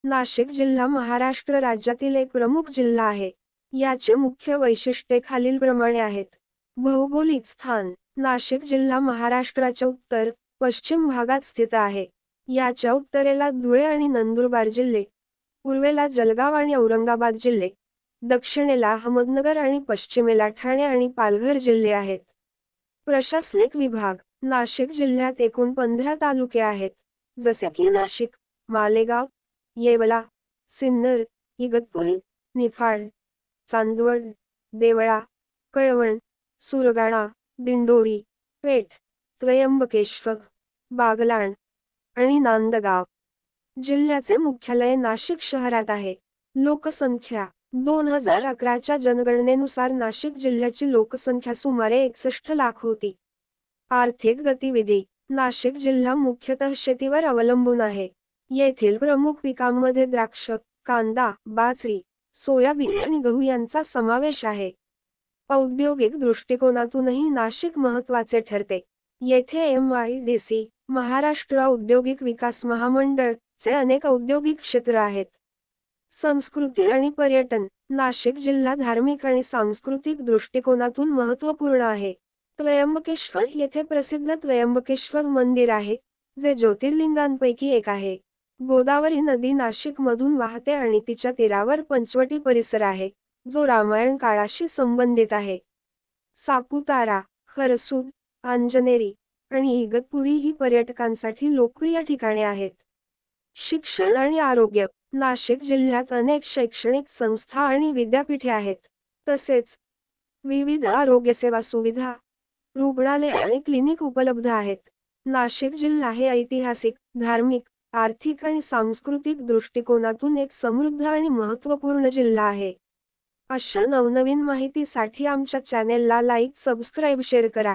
नाशिक जिल्हा महाराष्ट्र राज्यातील एक प्रमुख जिल्हा आहे. याचे मुख्य वैशिष्ट्ये खालीलप्रमाणे आहेत. भौगोलिक स्थान: नाशिक जिल्हा महाराष्ट्राच्या उत्तर पश्चिम भागात स्थित आहे. याच्या उत्तरेला धुळे आणि नंदुरबार जिल्हे, पूर्वेला जळगाव आणि औरंगाबाद जिल्हे, दक्षिणेला अहमदनगर आणि पश्चिमेला ठाणे आणि पालघर जिल्हे आहेत. प्रशासनिक विभाग: नाशिक जिल्ह्यात एकूण 15 तालुके आहेत, जसे की नाशिक, मालेगाव, येवला, सिन्नर, इगतपुरी, निफाड, चांदवड, देवळा, कळवण, सुरगाणा, दिंडोरी, पेठ, त्र्यंबकेश्वर, बागलाण आणि नांदगाव. जिल्ह्याचे मुख्यालय नाशिक शहरात आहे. लोकसंख्या: 2011च्या जनगणनेनुसार नाशिक जिल्ह्याची लोकसंख्या सुमारे 61 लाख होती. आर्थिक गतिविधी: नाशिक जिल्हा मुख्यतः शेतीवर अवलंबून आहे. येथील प्रमुख पिकांमध्ये द्राक्ष, कांदा, बाजरी, सोयाबीन आणि गहू यांचा समावेश आहे. औद्योगिक दृष्टिकोनातूनही नाशिक महत्त्वाचे ठरते. येथे MIDC, महाराष्ट्र औद्योगिक विकास महामंडळ चे अनेक औद्योगिक क्षेत्र आहेत. संस्कृती आणि पर्यटन: नाशिक जिल्हा धार्मिक आणि सांस्कृतिक दृष्टिकोनातून महत्त्वपूर्ण आहे. त्र्यंबकेश्वर येथे प्रसिद्ध त्र्यंबकेश्वर मंदिर आहे, जे ज्योतिर्लिंगांपैकी एक आहे. गोदावरी नदी नाशिकमधून वाहते आणि तिच्या तीरावर पंचवटी परिसर आहे, जो रामायण काळाशी संबंधित आहे. सापुतारा, हर्सूल, अंजनेरी आणि इगतपुरी ही पर्यटकांसाठी लोकप्रिय ठिकाणे आहेत. शिक्षण आणि आरोग्य: नाशिक जिल्ह्यात अनेक शैक्षणिक संस्था आणि विद्यापीठे आहेत. तसेच विविध आरोग्यसेवा सुविधा, रुग्णालय आणि क्लिनिक उपलब्ध आहेत. नाशिक जिल्हा हे ऐतिहासिक, धार्मिक, आर्थिक आणि सांस्कृतिक दृष्टिकोनातून एक समृद्ध आणि महत्त्वपूर्ण जिल्हा आहे. अशा नवनवीन माहितीसाठी आमच्या चॅनेलला लाईक, सबस्क्राईब, शेअर करा.